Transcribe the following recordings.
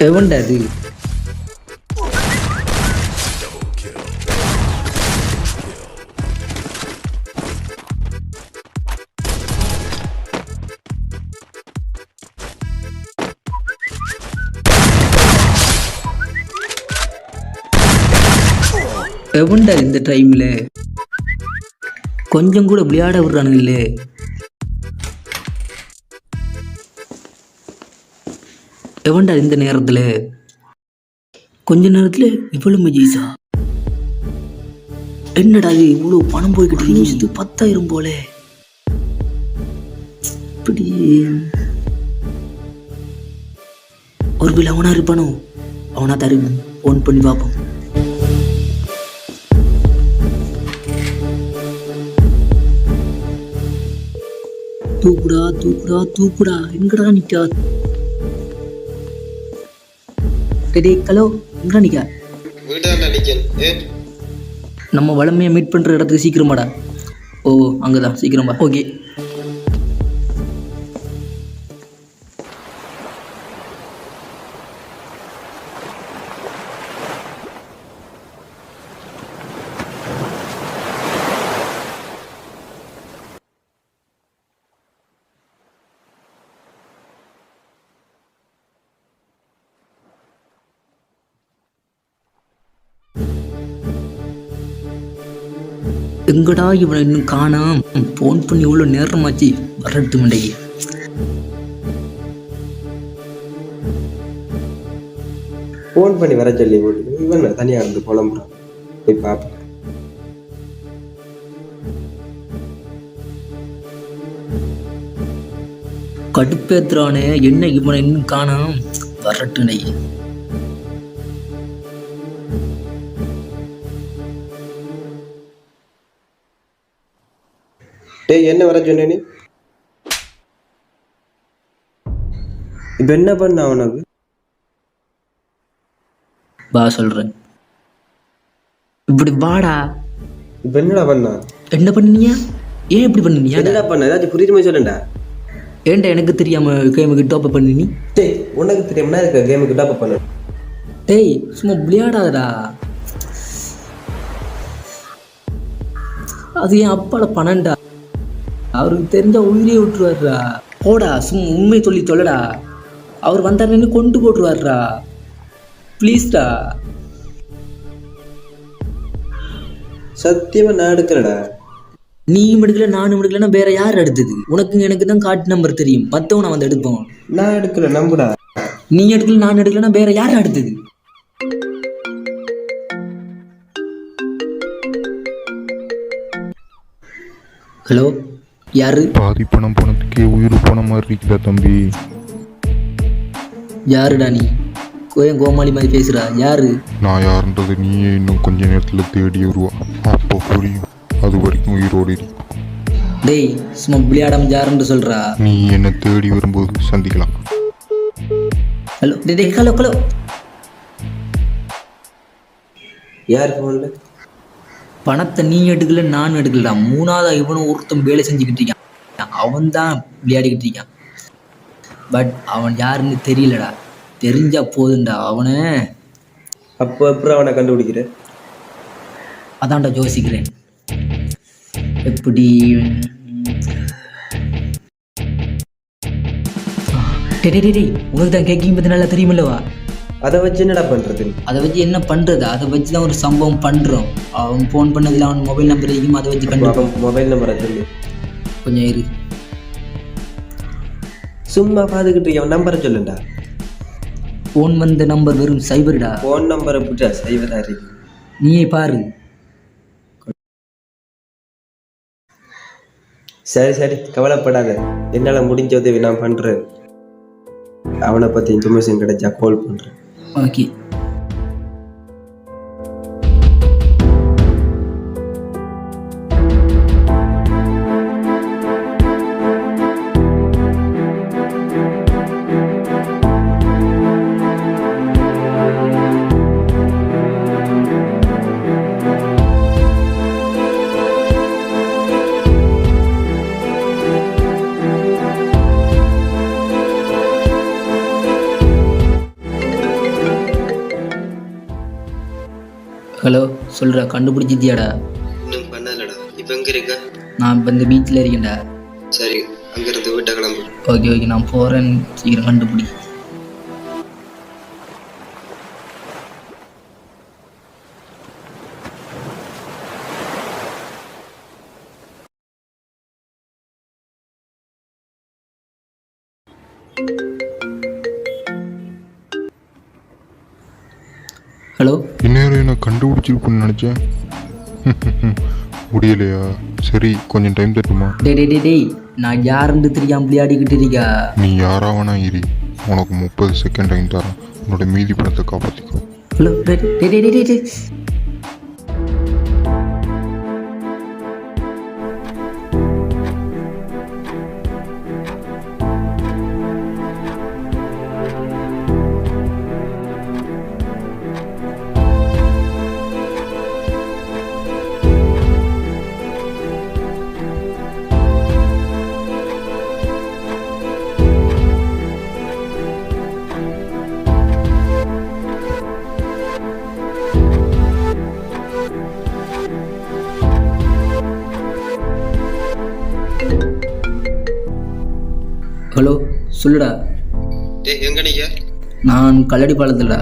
எவன்டா அது? எவன்டா இந்த டைம்ல கொஞ்சம் கூட விளையாட விடுறானுங்களே. எவன்டா இந்த நேரத்துல கொஞ்ச நேரத்துல இவ்வளவு மஜீஸா? என்னடா இது இவ்வளவு பணம் போய்கிட்டு நிமிஷத்து 10,000 போல. இப்படி ஒரு வேளை அவனா இருப்பானோ? அவனா தரும், போன் பண்ணி பார்ப்போம். தூக்குடா தூக்குடா தூக்குடா, எங்கடா நிக்கா? டேய் ஹலோ, எங்கடா நிக்கா? நம்ம வளமையை மீட் பண்ற இடத்துக்கு சீக்கிரமாடா. ஓ அங்கதான், சீக்கிரமா. ஓகே. எங்கடா இவனை இன்னும் காணாம்? போன் பண்ணி எவ்வளோ நேரமாச்சு, வரட்டு மண்டைக்கு. போன் பண்ணி வர சொல்லி போட்டு இவன் தனியா இருந்து புலம்புறான். போய் பார்ப்பேன். கடுப்பேத்துறானே, என்ன இவனை இன்னும் காணாம், வரட்டு மண்டைக்கு. டேய் என்ன வர சொன்ன நீ? இப்ப என்ன பண்ண அவனுக்கு? வா சொல்றேன். இப்படி வாடா. இப்ப என்னடா பண்ணா? என்ன பண்ணினியா? ஏன் இப்படி பண்ணினியா? என்னடா பண்ண? ஏதாச்சும் புரியுமா சொல்லுண்டா. ஏன்டா எனக்கு தெரியாம கேமுக்கு டாப் பண்ணி நீ? டேய் உனக்கு தெரியுமா இருக்க கேமுக்கு டாப் பண்ண? டேய் சும்மா விளையாடாதடா. அது என் அப்பாட பணம்டா, அவருக்கு தெரிஞ்சா உயிரே விட்டுருவாருடா. போடா, சும்மா உண்மை சொல்லி சொல்லடா. அவர் வந்தாருன்னு கொண்டு போட்டுருவாருடா. ப்ளீஸ்டா. சத்தியமா நான் எடுக்கலடா. நீயும் எடுக்கல, நானும் எடுக்கலன்னா வேற யார் எடுத்தது? உனக்கு எனக்கு தான் கார்டு நம்பர் தெரியும், மற்றவனை வந்து எடுப்போம். நான் எடுக்கல, நம்புடா. நீ எடுக்கல, நான் எடுக்கலன்னா வேற யார் எடுத்தது? ஹலோ, யாரு? பாதி பணம் பணத்துக்கே உயிர் போன மாதிரி இருக்குதா தம்பி? யாருடா நீ? கோமாளி மாதிரி பேசுறா. யாரு? நான் யாருன்றது நீயே இன்னும் கொஞ்ச நேரத்துல தேடி வருவா, அப்போ புரியும். அது வரைக்கும் உயிரோடு இரு. டேய் சும்மா விளையாடாம யாருன்னு சொல்றா. நீ என்ன தேடி வரும்போது சந்திக்கலாம். ஹலோ டேய் ஹலோ ஹலோ. யார் போன்ல? பணத்தை நீ எடுக்கல, நான் எடுக்கலடா. மூணாவதா இவனும் ஒருத்தன் வேலை செஞ்சுக்கிட்டு இருக்கான். அவன் தான் விளையாடிக்கிட்டு இருக்கான். பட் அவன் யாருன்னு தெரியலடா. தெரிஞ்சா போதுண்டா அவனை. அப்போ அப்புறம் அவனை கண்டுபிடிக்கிற? அதான்டா யோசிக்கிறேன். எப்படி? டேய் உனக்கு தான் கேக்கிங் பத்தி நல்லா தெரியுமில்லவா? அதை வச்சு என்னடா பண்றது? அதை வச்சு என்ன பண்றது? அதை வச்சு தான் ஒரு சம்பவம் பண்றோம். அவன் போன் பண்ணதுல அவன் மொபைல் நம்பர் இருக்கும், அதை வச்சு கண்டிப்பா. மொபைல் நம்பரை சொல்லு. கொஞ்சம் இரு, சும்மா பாத்துக்கிட்டு அவன் நம்பரை சொல்லுண்டா. போன் வந்த நம்பர் வெறும் சைபர்டா. போன் நம்பரை புட்டா சைபரா இருக்கு. நீயே பாரு. சரி சரி, கவலைப்படாத. என்னால முடிஞ்ச உதவி நான் பண்றேன். அவனை பத்தி இன்ஃபர்மேஷன் கிடைச்சா கால் பண்றேன். ஓகே. ஹலோ சொல்கிறா, கண்டுபிடிச்சிட்டியாடா? இன்னும் பண்ணலடா. இப்போ எங்கே இருக்க? நான் இப்போ இந்த பீச்சில் இருக்கேன்டா. சரி, அங்கேருந்து வீட்டை கிளம்பு. ஓகே ஓகே, நான் போகிறேன், சீக்கிரம் கண்டுபிடி. ஹலோ, இந்நேரம் நான் கண்டுபிடிச்சிருப்பேன்னு நினச்சேன். முடியலையா? சரி, கொஞ்சம் டைம் தட்டுமா? டேய் நான் யாருன்னு தெரியாம விளையாடிக்கிட்டு இருக்கா? நீ யாராவனா இரு, உனக்கு 30 செகண்ட் டைம் தரேன். உன்னோட மீதி பணத்தை காப்பாற்றிக்கோ. ஹலோ டேய். ஹலோ சொல்லுடா. டேய் எங்கே நிற்க? நான் கல்லடி பாலத்துலடா.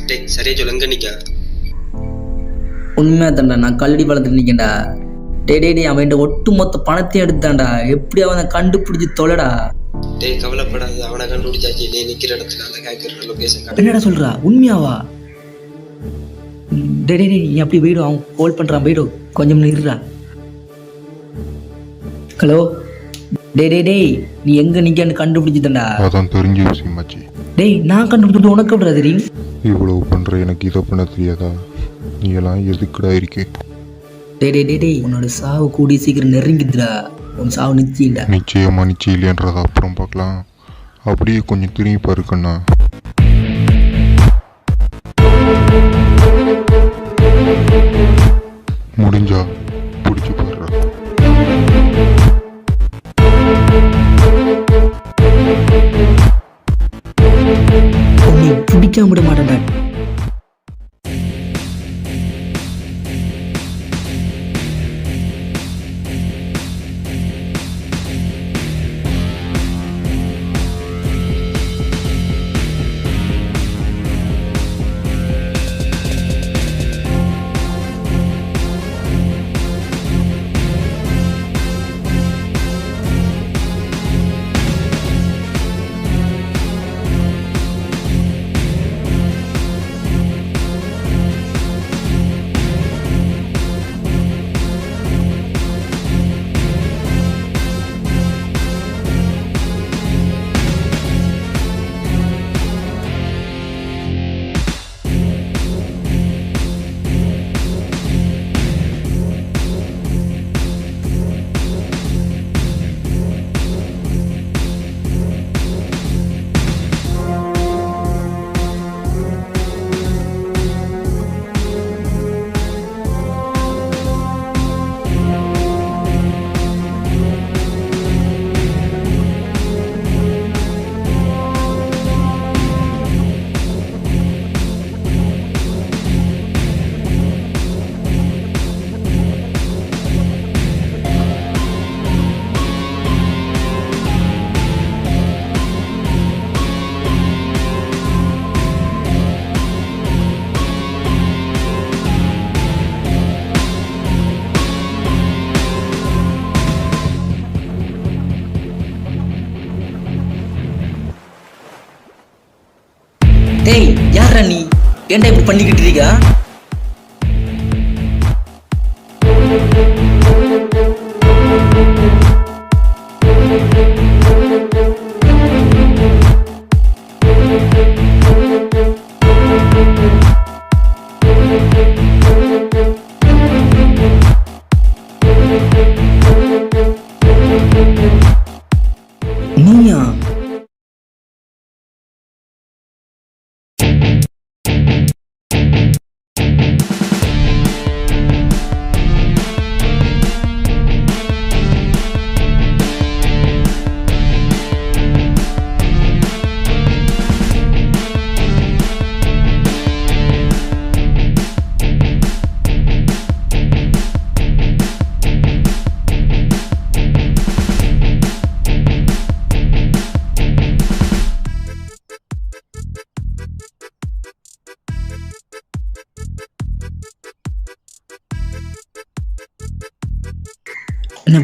டேய் சரியா சொல்லு, எங்கே நிற்க? உண்மையாக தான்டா, நான் கல்லடி பாலத்தில் நிற்கேன்டா. டேய் அவன்கிட்ட ஒட்டு மொத்த பணத்தையும் எடுத்தான்டா. எப்படி அவனை கண்டுபிடிச்சி தொலைடா. டேய் கவலைப்படாது, அவனை கண்டுபிடிச்சாச்சு. நீ நிற்கிற இடத்துல அந்த கேட்குற லொக்கேஷன். என்னடா சொல்கிறா? உண்மையாவா? டேய் நீ அப்படி போயிடும், அவன் கால் பண்ணுறான், போயிடும், கொஞ்சம் நிறுறா. ஹலோ டேய் நீ எங்கே நிற்கான்னு கண்டுபிடிச்சிட்டா? அதான் தெரிஞ்ச விஷயமாச்சு. டேய் நான் கண்டுபிடிச்சிட்டு உனக்கு எப்படா தெரியும்? இவ்வளவு பண்ணுற எனக்கு இதை பண்ண தெரியாதா? நீ எல்லாம் எதுக்குடா இருக்கே? டேய் உன்னோட சாவு கூடி சீக்கிரம் நெருங்கிதுடா. உன் சாவு நிச்சயம்டா. நிச்சயமா நிச்சயம் இல்லைன்றதை அப்புறம் பார்க்கலாம். அப்படியே கொஞ்சம் திரும்பி பாருக்கண்ணா. முடிஞ்சா பிடிச்சி பாடுறா. உன்னை பிடிக்காம விட மாட்டேன்டா. டேய் யாரா நீ? ஏன்டா இப்படி பண்ணிக்கிட்டு இருக்கா?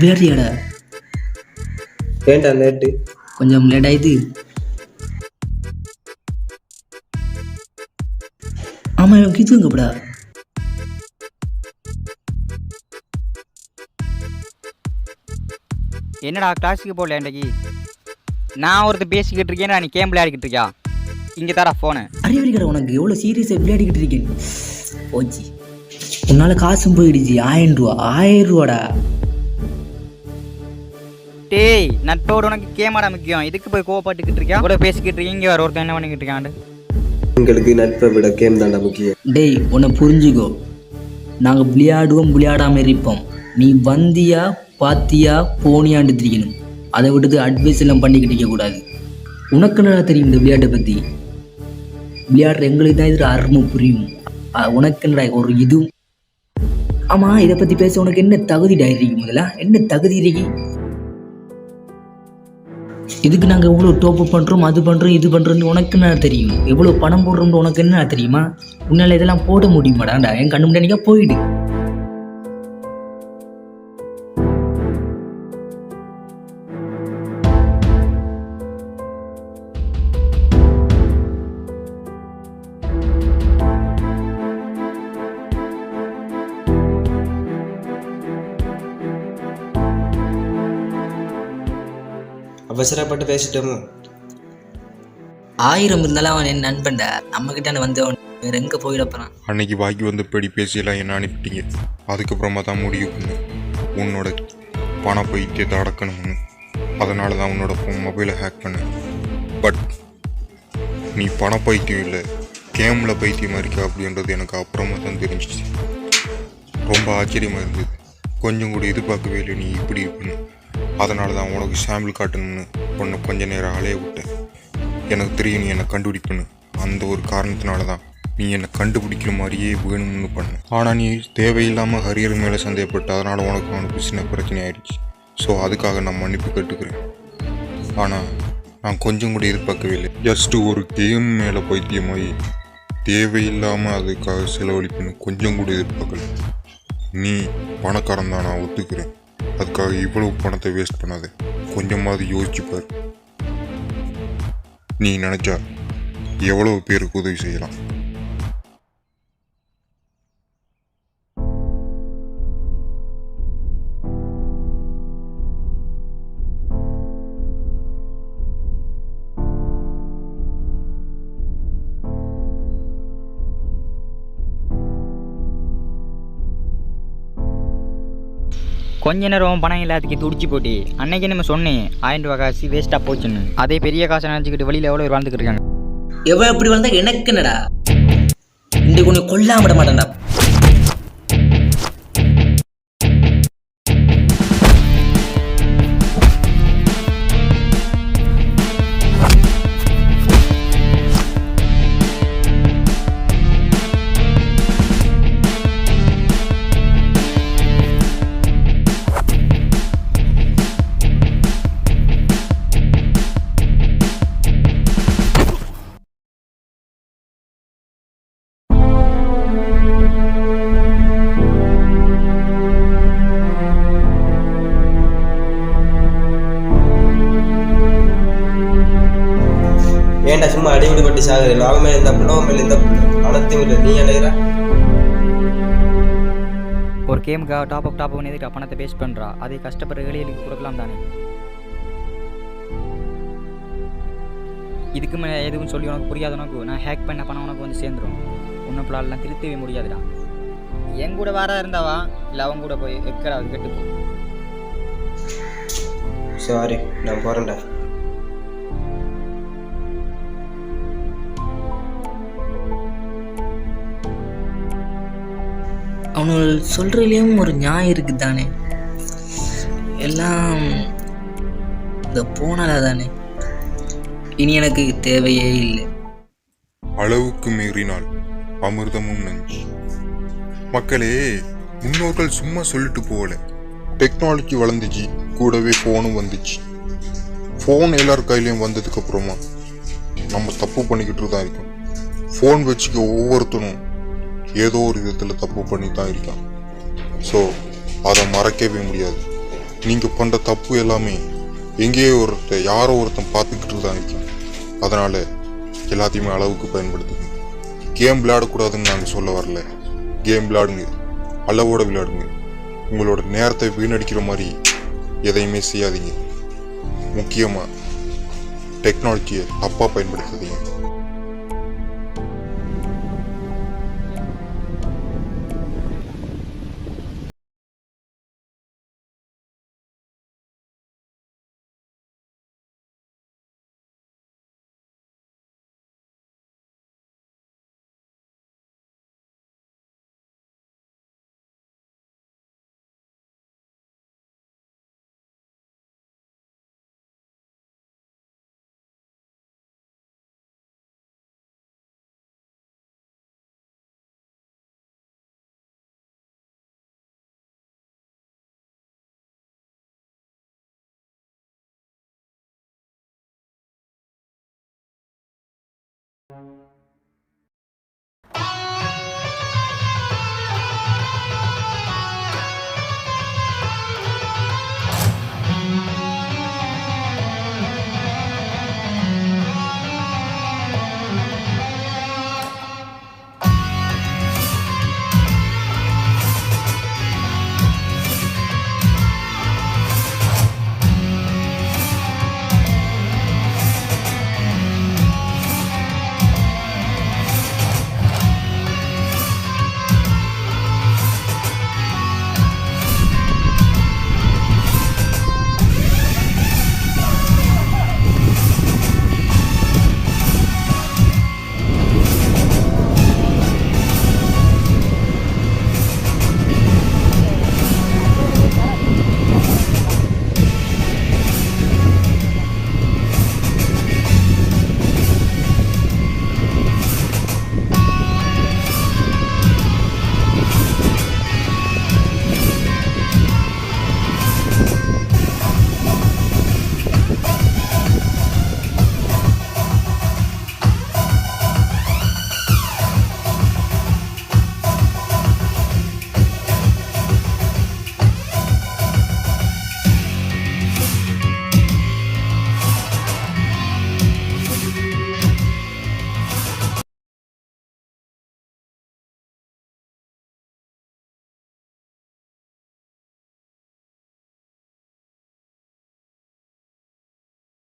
விளையாடுறியாடா? ஏன்டா லேட்டு? கொஞ்சம் லேட் ஆயிடுது. ஆமாம், எனக்கு இதுங்கப்படா. என்னடா கிளாஸுக்கு போகல இன்றைக்கு? நான் ஒருத்தர் பேசிக்கிட்டு இருக்கேன், நீ கேம் விளையாடிக்கிட்டு இருக்கியா? இங்கே தரா ஃபோனு. அறிவறிக்கடா உனக்கு எவ்வளோ சீரியஸாக விளையாடிக்கிட்டு இருக்கேன். போச்சு, உன்னால காசும் போயிடுச்சு. 1000 ரூபா. 1000 ரூபாடா. டேய், நட்போடு உனக்கு கேமாடா முக்கியம். இதுக்கு போய் கோவப்பட்டுக்கிட்டு இருக்கியா? கூட பேசிக்கிட்டு இருக்கீங்க, இங்கே வர ஒருத்தன் என்ன பண்ணிக்கிட்டு இருக்காண்டு. உங்களுக்கு நட்பை விட கேம் தான்டா முக்கியம். டேய், உன்னை புரிஞ்சுக்கோ. நாங்கள் விளையாடாமல் இருப்போம். நீ வந்தியா பாத்தியா போனியாண்டு திரிக்கணும். அதை விட்டுட்டு அட்வைஸ் எல்லாம் பண்ணிக்கிட்டு இருக்கக்கூடாது. உனக்கு என்னடா தெரியும் இந்த விளையாட்டை பற்றி? விளையாடுற எங்களுக்கு தான் இது அருமை புரியும். உனக்கு என்னடா ஒரு இது? ஆமாம், இதை பற்றி பேச உனக்கு என்ன தகுதிடா இருக்கு? முதல்ல என்ன தகுதி இருக்கு? இதுக்கு நாங்கள் எவ்வளோ டோப் பண்ணுறோம், அது பண்ணுறோம், இது பண்ணுறோன்னு உனக்கு என்ன தெரியும்? எவ்வளோ பணம் போடுறோம்னு உனக்கு என்ன தெரியுமா? உன்னால் இதெல்லாம் போட முடியுமாடாண்டா? என் கண்ணு முன்னாடிக்கா போயிடு. அவசரப்பட்டு பேசிட்டோமோ? 1000 இருந்தாலும் அவன் என் நண்பன்டா. நம்மக்கிட்ட வந்தவன் வேற எங்கே போயிடப்பறான்? அன்னைக்கு பாக்கி வந்து படி பேசியெல்லாம் என்ன அனுப்பிட்டீங்க. அதுக்கப்புறமா தான் முடிவு பண்ணு உன்னோட பண பைத்தியத்தை அடக்கணும்னு. அதனால தான் உன்னோட மொபைலை ஹேக் பண்ணேன். பட் நீ பண பைத்தியம் இல்லை, கேமில் பைத்தியமாக இருக்க அப்படின்றது எனக்கு அப்புறமா தான் தெரிஞ்சிச்சு. ரொம்ப ஆச்சரியமாக இருந்தது. கொஞ்சம் கூட எதிர்பார்க்கவே இல்லை நீ இப்படி இருப்பேன்னு. அதனால தான் உனக்கு சாம்பிள் காட்டணும்னு உன்னை கொஞ்ச நேரம் அலைய விட்டேன். எனக்கு தெரியும் நீ என்னை கண்டுபிடிப்பேன்னு. அந்த ஒரு காரணத்தினால தான் நீ என்னை கண்டுபிடிக்கிற மாதிரியே வேணும்னு பண்ண. ஆனால் நீ தேவையில்லாமல் ஹரியர் மேலே சந்தேகப்பட்ட, அதனால் உனக்கு அவனுக்கு சின்ன பிரச்சனை ஆயிடுச்சு. ஸோ அதுக்காக நான் மன்னிப்பு கேட்டுக்கிறேன். ஆனால் நான் கொஞ்சம் கூட எதிர்பார்க்கவே இல்லை. ஜஸ்ட்டு ஒரு கேம் மேலே பைத்தியமாகி தேவையில்லாமல் அதுக்காக செலவழிப்புன்னு கொஞ்சம் கூட எதிர்பார்க்கல. நீ பணக்காரன் தான், நான் ஒத்துக்கிறேன். அதுக்காக இவ்வளவு பணத்தை வேஸ்ட் பண்ணாத. கொஞ்சமாவது யோசிச்சுப்பார். நீ நினச்சா எவ்வளவு பேருக்கு உதவி செய்யலாம். கொஞ்ச நேரம் பணம் எல்லாத்துக்கும் துடிச்சு போட்டு அன்னைக்கு நம்ம சொன்னேன் 1000 ரூபா காசு வேஸ்ட்டாக போச்சுன்னு. அதே பெரிய காசை நினச்சிக்கிட்டு வெளியில் எவ்வளோ பேர் வாழ்ந்துக்கிட்டு இருக்காங்க. எவன் எப்படி வந்தா எனக்கு என்னடா? இந்த கொஞ்சம் கொல்லாம விட மாட்டேன்டா. ஏன்டா சும்மா அடிவிடு பட்டி சாகுது? நாங்கள் மேலே இந்த பிள்ளை மேலே இந்த பணத்தையும் இல்லை. நீ என்ன ஒரு கேமுக்காக டாப் பண்ணி எதுக்கு பணத்தை வேஸ்ட் பண்ணுறா? அதை கஷ்டப்படுற ஏழைகளுக்கு கொடுக்கலாம் தானே. இதுக்கு மேலே எதுவும் சொல்லி உனக்கு புரியாத உனக்கு நான் ஹேக் பண்ண பணம் உனக்கு வந்து சேர்ந்துடும். ஒன்றும் பிள்ளாலாம் திருத்தவே முடியாதுடா. என் கூட வாரா இருந்தாவா இல்லை அவங்க கூட போய் எக்கடாவது கெட்டுப்போ. சாரி, நான் போகிறேன்டா. அவனுள் சொல்கிறதுலேயும் ஒரு நியாயம் இருக்குது தானே. எல்லாம் இந்த போனால தானே. இனி எனக்கு தேவையே இல்லை. அளவுக்கு மீறினால் அமிர்தமும் நஞ்சு. மக்களே, முன்னோர்கள் சும்மா சொல்லிட்டு போகல. டெக்னாலஜி வளர்ந்துச்சு, கூடவே ஃபோனும் வந்துச்சு. ஃபோன் எல்லார் கையிலையும் வந்ததுக்கு அப்புறமா நம்ம தப்பு பண்ணிக்கிட்டு தான் இருக்கோம். ஃபோன் வச்சுக்க ஒவ்வொருத்தனும் ஏதோ ஒரு விதத்தில் தப்பு பண்ணி தான் இருக்கான். ஸோ அதை மறக்கவே முடியாது. நீங்கள் பண்ணுற தப்பு எல்லாமே எங்கேயோ யாரோ ஒருத்தன் பார்த்துக்கிட்டு தான் இருக்கேன். அதனால் எல்லாத்தையுமே அளவுக்கு பயன்படுத்துங்க. கேம் விளையாடக்கூடாதுன்னு நாங்கள் சொல்ல வரல. கேம் விளையாடுங்க, அளவோடு விளையாடுங்க. உங்களோட நேரத்தை வீணடிக்கிற மாதிரி எதையுமே செய்யாதீங்க. முக்கியமாக டெக்னாலஜியை தப்பாக பயன்படுத்தாதீங்க.